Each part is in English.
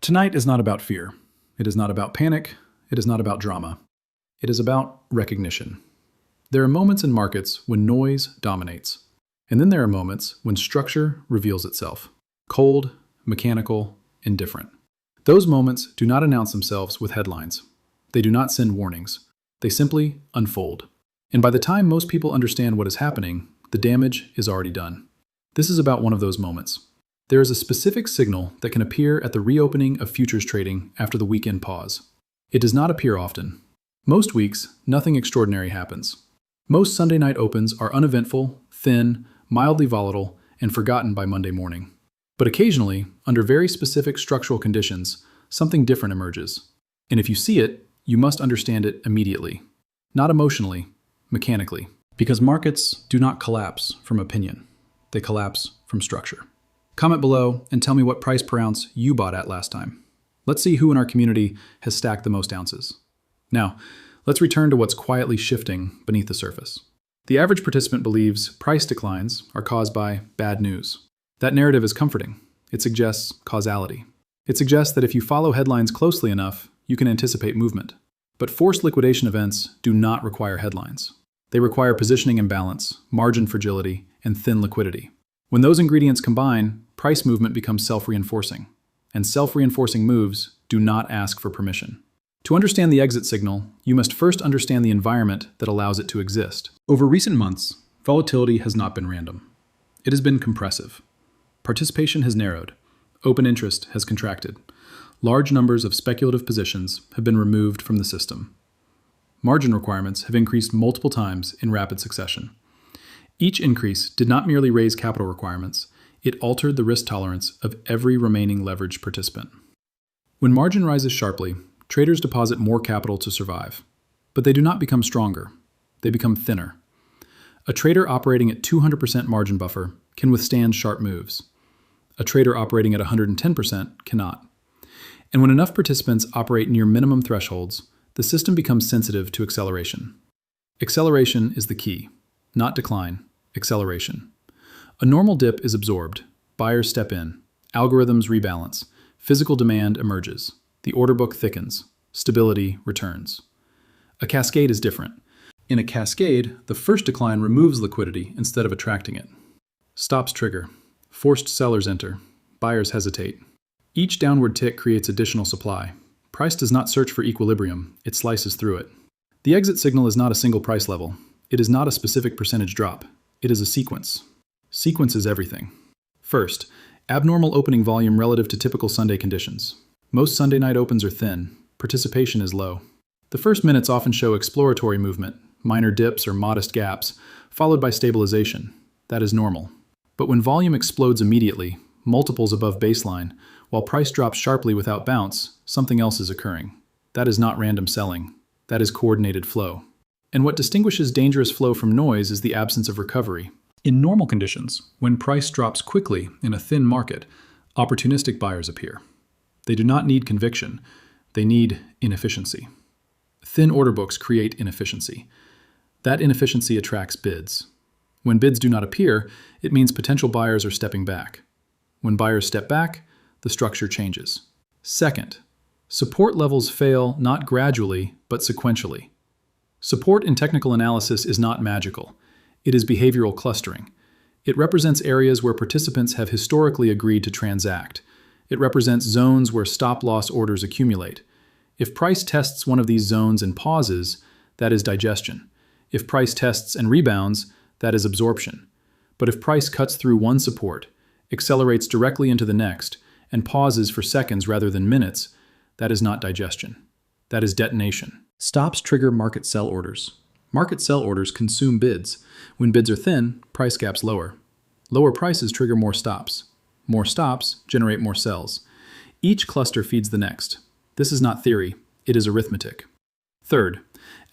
Tonight is not about fear. It is not about panic. It is not about drama. It is about recognition. There are moments in markets when noise dominates. And then there are moments when structure reveals itself. Cold, mechanical, indifferent. Those moments do not announce themselves with headlines. They do not send warnings. They simply unfold. And by the time most people understand what is happening, the damage is already done. This is about one of those moments. There is a specific signal that can appear at the reopening of futures trading after the weekend pause. It does not appear often. Most weeks, nothing extraordinary happens. Most Sunday night opens are uneventful, thin, mildly volatile, and forgotten by Monday morning. But occasionally, under very specific structural conditions, something different emerges. And if you see it, you must understand it immediately. Not emotionally, mechanically. Because markets do not collapse from opinion. They collapse from structure. Comment below and tell me what price per ounce you bought at last time. Let's see who in our community has stacked the most ounces. Now, let's return to what's quietly shifting beneath the surface. The average participant believes price declines are caused by bad news. That narrative is comforting. It suggests causality. It suggests that if you follow headlines closely enough, you can anticipate movement. But forced liquidation events do not require headlines. They require positioning imbalance, margin fragility, and thin liquidity. When those ingredients combine, price movement becomes self-reinforcing. And self-reinforcing moves do not ask for permission. To understand the exit signal, you must first understand the environment that allows it to exist. Over recent months, volatility has not been random. It has been compressive. Participation has narrowed. Open interest has contracted. Large numbers of speculative positions have been removed from the system. Margin requirements have increased multiple times in rapid succession. Each increase did not merely raise capital requirements, it altered the risk tolerance of every remaining leveraged participant. When margin rises sharply, traders deposit more capital to survive. But they do not become stronger. They become thinner. A trader operating at 200% margin buffer can withstand sharp moves. A trader operating at 110% cannot. And when enough participants operate near minimum thresholds, the system becomes sensitive to acceleration. Acceleration is the key, not decline, acceleration. A normal dip is absorbed, buyers step in, algorithms rebalance, physical demand emerges, the order book thickens, stability returns. A cascade is different. In a cascade, the first decline removes liquidity instead of attracting it. Stops trigger, forced sellers enter, buyers hesitate. Each downward tick creates additional supply. Price does not search for equilibrium, it slices through it. The exit signal is not a single price level. It is not a specific percentage drop. It is a sequence. Sequence is everything. First, abnormal opening volume relative to typical Sunday conditions. Most Sunday night opens are thin. Participation is low. The first minutes often show exploratory movement, minor dips or modest gaps, followed by stabilization. That is normal. But when volume explodes immediately, multiples above baseline, while price drops sharply without bounce, something else is occurring. That is not random selling. That is coordinated flow. And what distinguishes dangerous flow from noise is the absence of recovery. In normal conditions, when price drops quickly in a thin market, opportunistic buyers appear. They do not need conviction. They need inefficiency. Thin order books create inefficiency. That inefficiency attracts bids. When bids do not appear, it means potential buyers are stepping back. When buyers step back, the structure changes. Second, support levels fail not gradually, but sequentially. Support in technical analysis is not magical. It is behavioral clustering. It represents areas where participants have historically agreed to transact. It represents zones where stop-loss orders accumulate. If price tests one of these zones and pauses, that is digestion. If price tests and rebounds, that is absorption. But if price cuts through one support, accelerates directly into the next, and pauses for seconds rather than minutes, that is not digestion. That is detonation. Stops trigger market sell orders. Market sell orders consume bids. When bids are thin, price gaps lower. Lower prices trigger more stops. More stops generate more sells. Each cluster feeds the next. This is not theory, it is arithmetic. Third,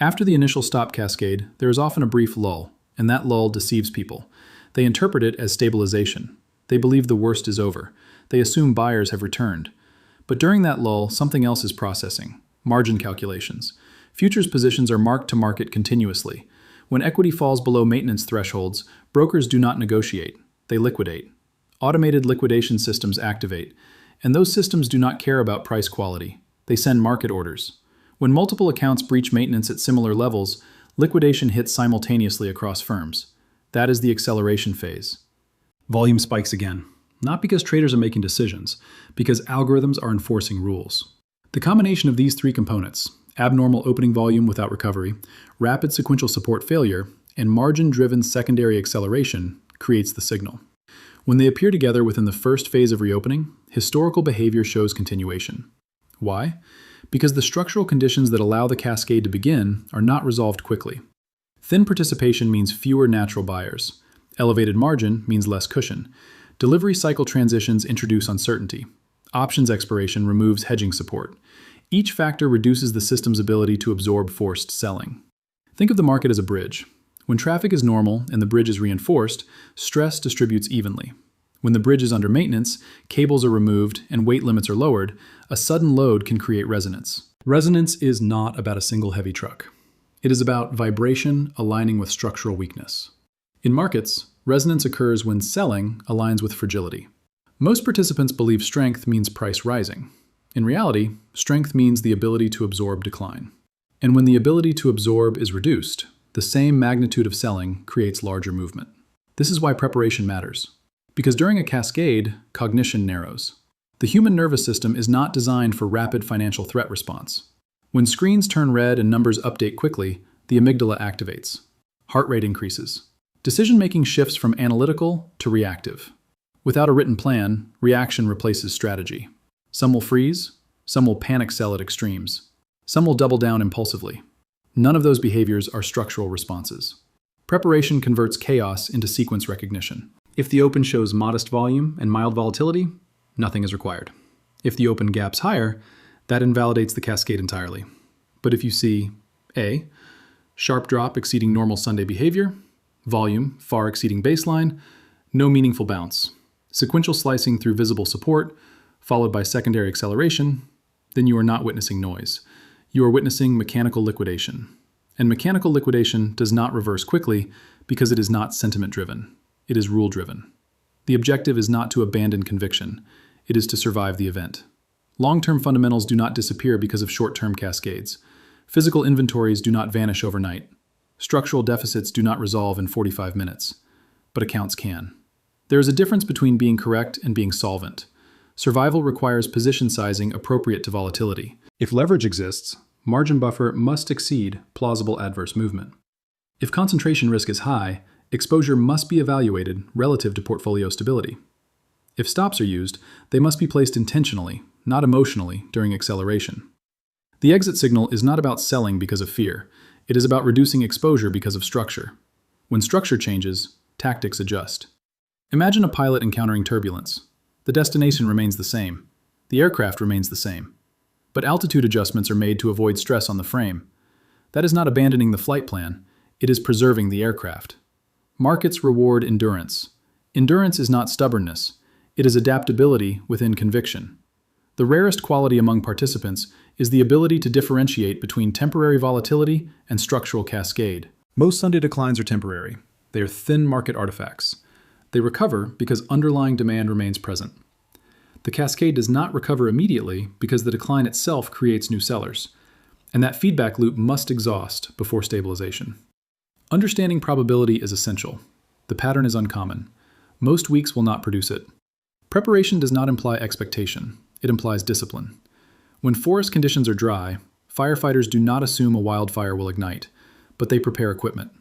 after the initial stop cascade, there is often a brief lull, and that lull deceives people. They interpret it as stabilization. They believe the worst is over. They assume buyers have returned. But during that lull, something else is processing. Margin calculations. Futures positions are marked to market continuously. When equity falls below maintenance thresholds, brokers do not negotiate. They liquidate. Automated liquidation systems activate. And those systems do not care about price quality. They send market orders. When multiple accounts breach maintenance at similar levels, liquidation hits simultaneously across firms. That is the acceleration phase. Volume spikes again, not because traders are making decisions, because algorithms are enforcing rules. The combination of these three components, abnormal opening volume without recovery, rapid sequential support failure, and margin-driven secondary acceleration, creates the signal. When they appear together within the first phase of reopening, historical behavior shows continuation. Why? Because the structural conditions that allow the cascade to begin are not resolved quickly. Thin participation means fewer natural buyers. Elevated margin means less cushion. Delivery cycle transitions introduce uncertainty. Options expiration removes hedging support. Each factor reduces the system's ability to absorb forced selling. Think of the market as a bridge. When traffic is normal and the bridge is reinforced, stress distributes evenly. When the bridge is under maintenance, cables are removed, and weight limits are lowered, a sudden load can create resonance. Resonance is not about a single heavy truck. It is about vibration aligning with structural weakness. In markets, resonance occurs when selling aligns with fragility. Most participants believe strength means price rising. In reality, strength means the ability to absorb decline. And when the ability to absorb is reduced, the same magnitude of selling creates larger movement. This is why preparation matters. Because during a cascade, cognition narrows. The human nervous system is not designed for rapid financial threat response. When screens turn red and numbers update quickly, the amygdala activates. Heart rate increases. Decision-making shifts from analytical to reactive. Without a written plan, reaction replaces strategy. Some will freeze, some will panic sell at extremes. Some will double down impulsively. None of those behaviors are structural responses. Preparation converts chaos into sequence recognition. If the open shows modest volume and mild volatility, nothing is required. If the open gaps higher, that invalidates the cascade entirely. But if you see A, sharp drop exceeding normal Sunday behavior, volume far exceeding baseline, no meaningful bounce, sequential slicing through visible support, followed by secondary acceleration, then you are not witnessing noise. You are witnessing mechanical liquidation. And mechanical liquidation does not reverse quickly because it is not sentiment-driven. It is rule-driven. The objective is not to abandon conviction. It is to survive the event. Long-term fundamentals do not disappear because of short-term cascades. Physical inventories do not vanish overnight. Structural deficits do not resolve in 45 minutes. But accounts can. There is a difference between being correct and being solvent. Survival requires position sizing appropriate to volatility. If leverage exists, margin buffer must exceed plausible adverse movement. If concentration risk is high, exposure must be evaluated relative to portfolio stability. If stops are used, they must be placed intentionally, not emotionally, during acceleration. The exit signal is not about selling because of fear. It is about reducing exposure because of structure. When structure changes, tactics adjust. Imagine a pilot encountering turbulence. The destination remains the same. The aircraft remains the same. But altitude adjustments are made to avoid stress on the frame. That is not abandoning the flight plan. It is preserving the aircraft. Markets reward endurance. Endurance is not stubbornness. It is adaptability within conviction. The rarest quality among participants is the ability to differentiate between temporary volatility and structural cascade. Most Sunday declines are temporary. They are thin market artifacts. They recover because underlying demand remains present. The cascade does not recover immediately because the decline itself creates new sellers, and that feedback loop must exhaust before stabilization. Understanding probability is essential. The pattern is uncommon. Most weeks will not produce it. Preparation does not imply expectation. It implies discipline. When forest conditions are dry, firefighters do not assume a wildfire will ignite, but they prepare equipment.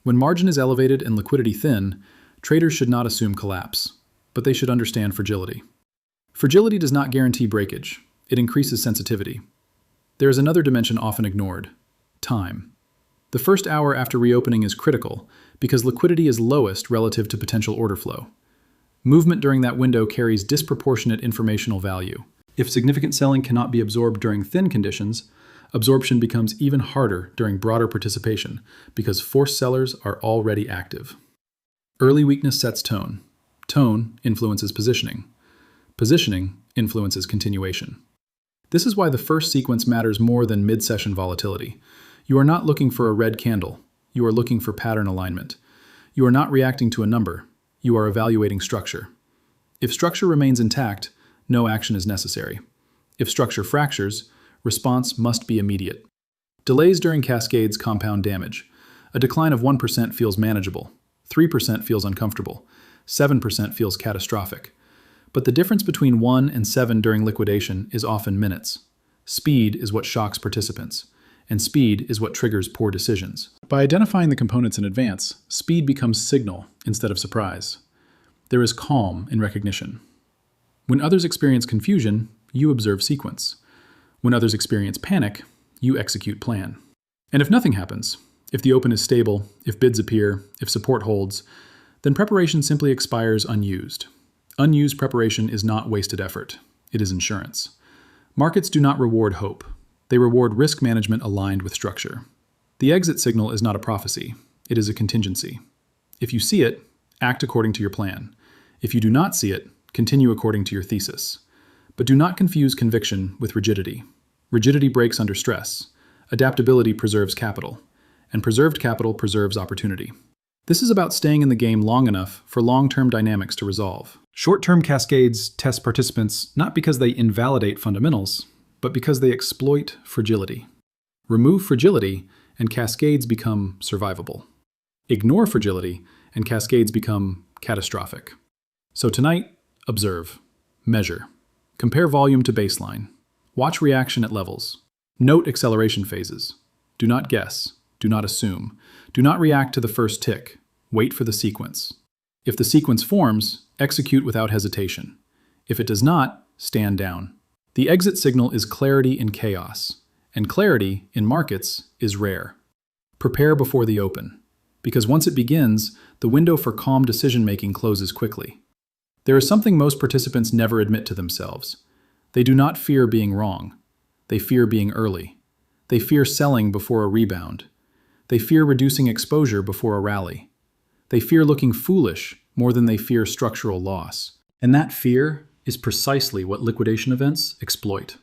When margin is elevated and liquidity thin, traders should not assume collapse, but they should understand fragility. Fragility does not guarantee breakage. It increases sensitivity. There is another dimension often ignored: time. The first hour after reopening is critical because liquidity is lowest relative to potential order flow. Movement during that window carries disproportionate informational value. If significant selling cannot be absorbed during thin conditions, absorption becomes even harder during broader participation because forced sellers are already active. Early weakness sets tone. Tone influences positioning. Positioning influences continuation. This is why the first sequence matters more than mid-session volatility. You are not looking for a red candle. You are looking for pattern alignment. You are not reacting to a number. You are evaluating structure. If structure remains intact, no action is necessary. If structure fractures, response must be immediate. Delays during cascades compound damage. A decline of 1% feels manageable, 3% feels uncomfortable, 7% feels catastrophic. But the difference between 1 and 7 during liquidation is often minutes. Speed is what shocks participants, and speed is what triggers poor decisions. By identifying the components in advance, speed becomes signal instead of surprise. There is calm in recognition. When others experience confusion, you observe sequence. When others experience panic, you execute plan. And if nothing happens, if the open is stable, if bids appear, if support holds, then preparation simply expires unused. Unused preparation is not wasted effort. It is insurance. Markets do not reward hope. They reward risk management aligned with structure. The exit signal is not a prophecy. It is a contingency. If you see it, act according to your plan. If you do not see it, continue according to your thesis. But do not confuse conviction with rigidity. Rigidity breaks under stress. Adaptability preserves capital. And preserved capital preserves opportunity. This is about staying in the game long enough for long-term dynamics to resolve. Short-term cascades test participants not because they invalidate fundamentals, but because they exploit fragility. Remove fragility, and cascades become survivable. Ignore fragility, and cascades become catastrophic. So tonight, observe, measure, compare volume to baseline, watch reaction at levels, note acceleration phases. Do not guess, do not assume, do not react to the first tick, wait for the sequence. If the sequence forms, execute without hesitation. If it does not, stand down. The exit signal is clarity in chaos, and clarity in markets is rare. Prepare before the open, because once it begins, the window for calm decision-making closes quickly. There is something most participants never admit to themselves. They do not fear being wrong. They fear being early. They fear selling before a rebound. They fear reducing exposure before a rally. They fear looking foolish more than they fear structural loss. And that fear is precisely what liquidation events exploit.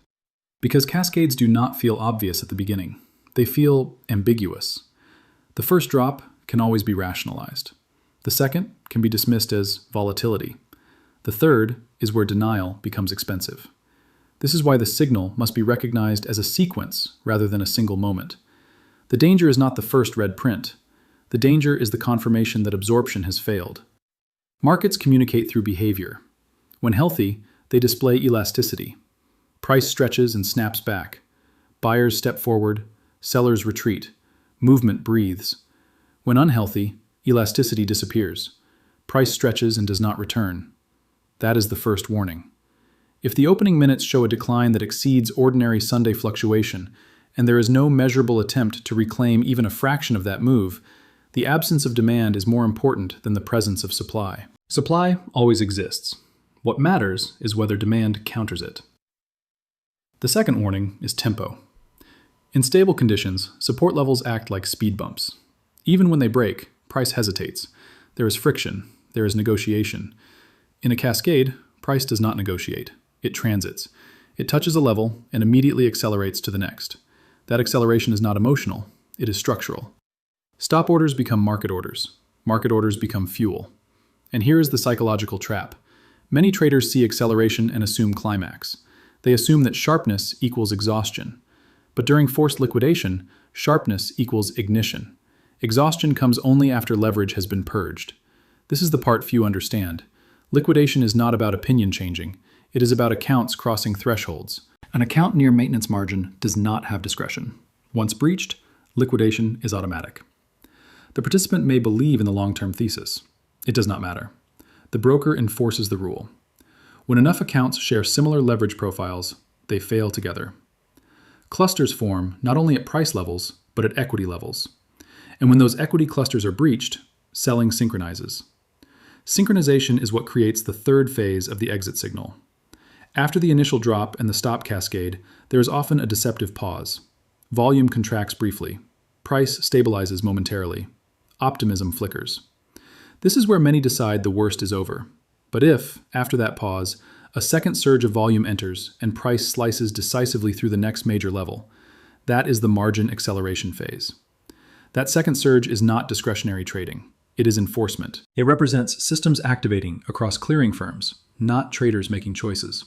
Because cascades do not feel obvious at the beginning. They feel ambiguous. The first drop can always be rationalized. The second can be dismissed as volatility. The third is where denial becomes expensive. This is why the signal must be recognized as a sequence rather than a single moment. The danger is not the first red print. The danger is the confirmation that absorption has failed. Markets communicate through behavior. When healthy, they display elasticity. Price stretches and snaps back. Buyers step forward, sellers retreat. Movement breathes. When unhealthy, elasticity disappears. Price stretches and does not return. That is the first warning. If the opening minutes show a decline that exceeds ordinary Sunday fluctuation, and there is no measurable attempt to reclaim even a fraction of that move, the absence of demand is more important than the presence of supply. Supply always exists. What matters is whether demand counters it. The second warning is tempo. In stable conditions, support levels act like speed bumps. Even when they break, price hesitates. There is friction. There is negotiation. In a cascade, price does not negotiate. It transits. It touches a level and immediately accelerates to the next. That acceleration is not emotional. It is structural. Stop orders become market orders. Market orders become fuel. And here is the psychological trap. Many traders see acceleration and assume climax. They assume that sharpness equals exhaustion. But during forced liquidation, sharpness equals ignition. Exhaustion comes only after leverage has been purged. This is the part few understand. Liquidation is not about opinion changing. It is about accounts crossing thresholds. An account near maintenance margin does not have discretion. Once breached, liquidation is automatic. The participant may believe in the long-term thesis. It does not matter. The broker enforces the rule. When enough accounts share similar leverage profiles, they fail together. Clusters form not only at price levels, but at equity levels. And when those equity clusters are breached, selling synchronizes. Synchronization is what creates the third phase of the exit signal. After the initial drop and the stop cascade, there is often a deceptive pause. Volume contracts briefly. Price stabilizes momentarily. Optimism flickers. This is where many decide the worst is over. But if, after that pause, a second surge of volume enters and price slices decisively through the next major level, that is the margin acceleration phase. That second surge is not discretionary trading. It is enforcement. It represents systems activating across clearing firms, not traders making choices.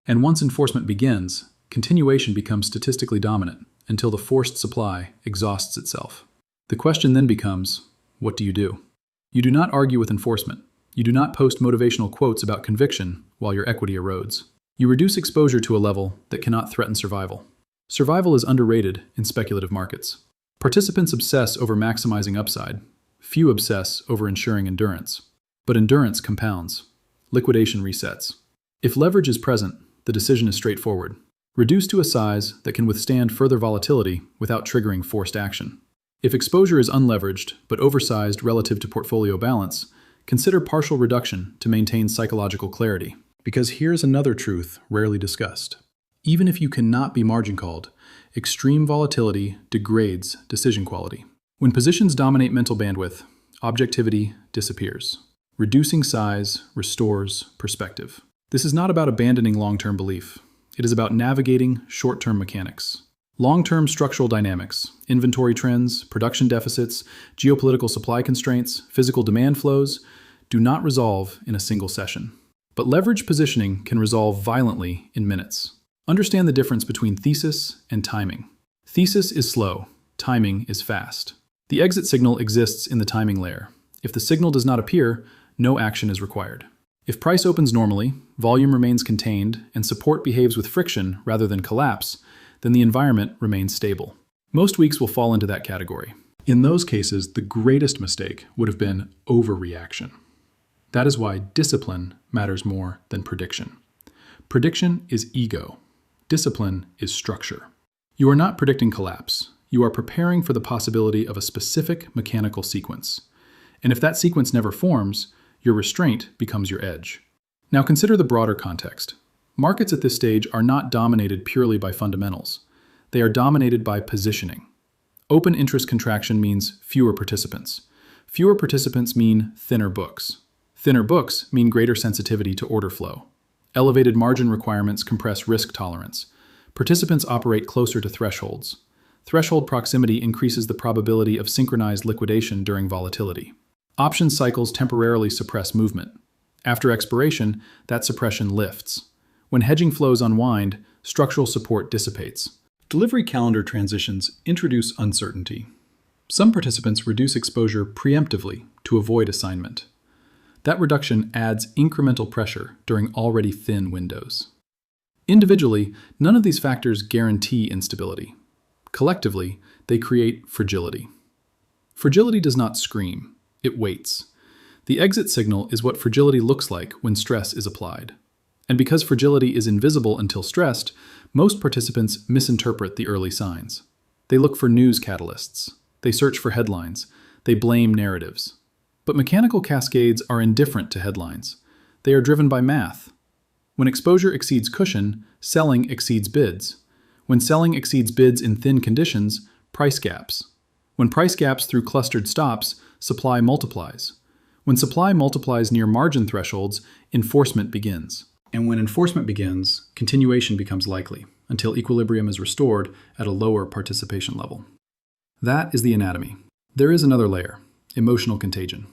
And once enforcement begins, continuation becomes statistically dominant until the forced supply exhausts itself. The question then becomes, what do? You do not argue with enforcement. You do not post motivational quotes about conviction while your equity erodes. You reduce exposure to a level that cannot threaten survival. Survival is underrated in speculative markets. Participants obsess over maximizing upside. Few obsess over ensuring endurance. But endurance compounds. Liquidation resets. If leverage is present, the decision is straightforward. Reduce to a size that can withstand further volatility without triggering forced action. If exposure is unleveraged but oversized relative to portfolio balance, consider partial reduction to maintain psychological clarity. Because here's another truth rarely discussed. Even if you cannot be margin called, extreme volatility degrades decision quality. When positions dominate mental bandwidth, objectivity disappears. Reducing size restores perspective. This is not about abandoning long-term belief. It is about navigating short-term mechanics. Long-term structural dynamics, inventory trends, production deficits, geopolitical supply constraints, physical demand flows, do not resolve in a single session. But leverage positioning can resolve violently in minutes. Understand the difference between thesis and timing. Thesis is slow, timing is fast. The exit signal exists in the timing layer. If the signal does not appear, no action is required. If price opens normally, volume remains contained, and support behaves with friction rather than collapse, then the environment remains stable. Most weeks will fall into that category. In those cases, the greatest mistake would have been overreaction. That is why discipline matters more than prediction. Prediction is ego. Discipline is structure. You are not predicting collapse. You are preparing for the possibility of a specific mechanical sequence. And if that sequence never forms, your restraint becomes your edge. Now consider the broader context. Markets at this stage are not dominated purely by fundamentals. They are dominated by positioning. Open interest contraction means fewer participants. Fewer participants mean thinner books. Thinner books mean greater sensitivity to order flow. Elevated margin requirements compress risk tolerance. Participants operate closer to thresholds. Threshold proximity increases the probability of synchronized liquidation during volatility. Option cycles temporarily suppress movement. After expiration, that suppression lifts. When hedging flows unwind, structural support dissipates. Delivery calendar transitions introduce uncertainty. Some participants reduce exposure preemptively to avoid assignment. That reduction adds incremental pressure during already thin windows. Individually, none of these factors guarantee instability. Collectively, they create fragility. Fragility does not scream, it waits. The exit signal is what fragility looks like when stress is applied. And because fragility is invisible until stressed, most participants misinterpret the early signs. They look for news catalysts. They search for headlines. They blame narratives. But mechanical cascades are indifferent to headlines. They are driven by math. When exposure exceeds cushion, selling exceeds bids. When selling exceeds bids in thin conditions, price gaps. When price gaps through clustered stops, supply multiplies. When supply multiplies near margin thresholds, enforcement begins. And when enforcement begins, continuation becomes likely, until equilibrium is restored at a lower participation level. That is the anatomy. There is another layer, emotional contagion.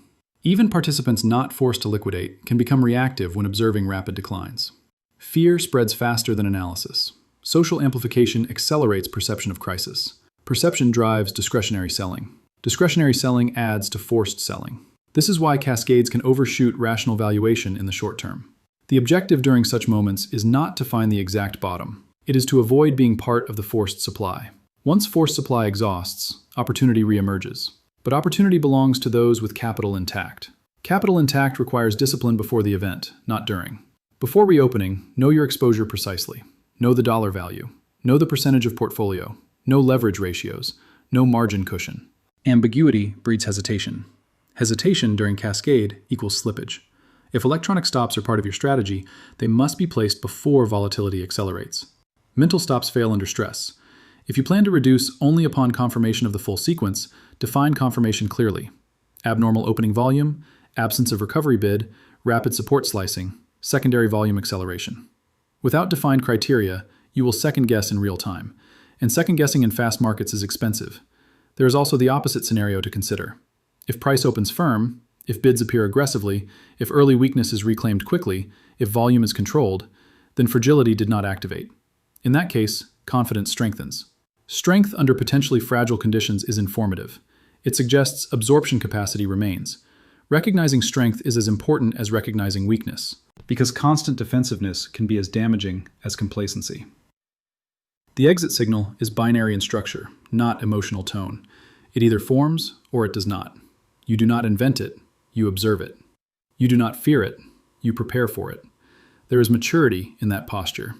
Even participants not forced to liquidate can become reactive when observing rapid declines. Fear spreads faster than analysis. Social amplification accelerates perception of crisis. Perception drives discretionary selling. Discretionary selling adds to forced selling. This is why cascades can overshoot rational valuation in the short term. The objective during such moments is not to find the exact bottom. It is to avoid being part of the forced supply. Once forced supply exhausts, opportunity reemerges. But opportunity belongs to those with capital intact. Capital intact requires discipline before the event, not during. Before reopening, know your exposure precisely. Know the dollar value. Know the percentage of portfolio. Know leverage ratios. Know margin cushion. Ambiguity breeds hesitation. Hesitation during cascade equals slippage. If electronic stops are part of your strategy, they must be placed before volatility accelerates. Mental stops fail under stress. If you plan to reduce only upon confirmation of the full sequence, define confirmation clearly. Abnormal opening volume, absence of recovery bid, rapid support slicing, secondary volume acceleration. Without defined criteria, you will second-guess in real time, and second-guessing in fast markets is expensive. There is also the opposite scenario to consider. If price opens firm, if bids appear aggressively, if early weakness is reclaimed quickly, if volume is controlled, then fragility did not activate. In that case, confidence strengthens. Strength under potentially fragile conditions is informative. It suggests absorption capacity remains. Recognizing strength is as important as recognizing weakness, because constant defensiveness can be as damaging as complacency. The exit signal is binary in structure, not emotional tone. It either forms or it does not. You do not invent it, you observe it. You do not fear it, you prepare for it. There is maturity in that posture.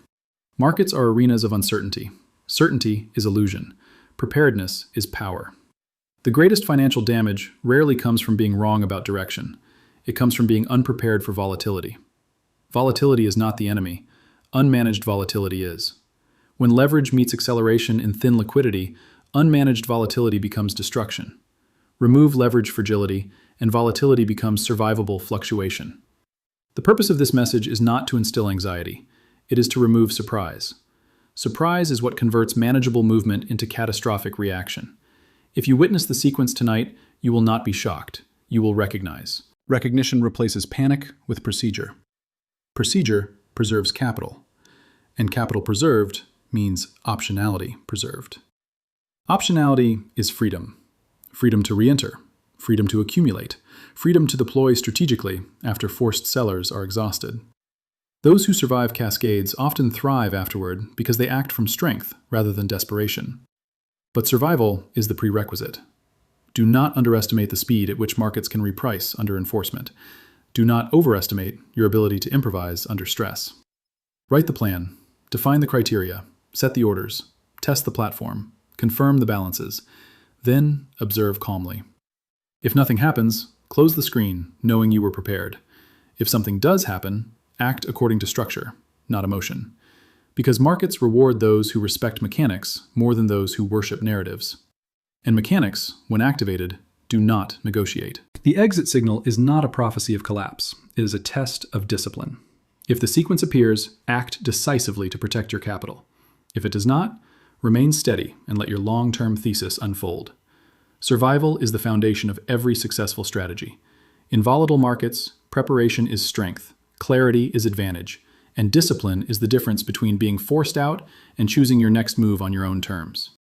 Markets are arenas of uncertainty. Certainty is illusion. Preparedness is power. The greatest financial damage rarely comes from being wrong about direction. It comes from being unprepared for volatility. Volatility is not the enemy. Unmanaged volatility is. When leverage meets acceleration in thin liquidity, unmanaged volatility becomes destruction. Remove leverage fragility, and volatility becomes survivable fluctuation. The purpose of this message is not to instill anxiety. It is to remove surprise. Surprise is what converts manageable movement into catastrophic reaction. If you witness the sequence tonight, you will not be shocked. You will recognize. Recognition replaces panic with procedure. Procedure preserves capital. And capital preserved means optionality preserved. Optionality is freedom. Freedom to re-enter. Freedom to accumulate. Freedom to deploy strategically after forced sellers are exhausted. Those who survive cascades often thrive afterward because they act from strength rather than desperation. But survival is the prerequisite. Do not underestimate the speed at which markets can reprice under enforcement. Do not overestimate your ability to improvise under stress. Write the plan, define the criteria, set the orders, test the platform, confirm the balances, then observe calmly. If nothing happens, close the screen knowing you were prepared. If something does happen, act according to structure, not emotion. Because markets reward those who respect mechanics more than those who worship narratives. And mechanics, when activated, do not negotiate. The exit signal is not a prophecy of collapse. It is a test of discipline. If the sequence appears, act decisively to protect your capital. If it does not, remain steady and let your long-term thesis unfold. Survival is the foundation of every successful strategy. In volatile markets, preparation is strength, clarity is advantage, and discipline is the difference between being forced out and choosing your next move on your own terms.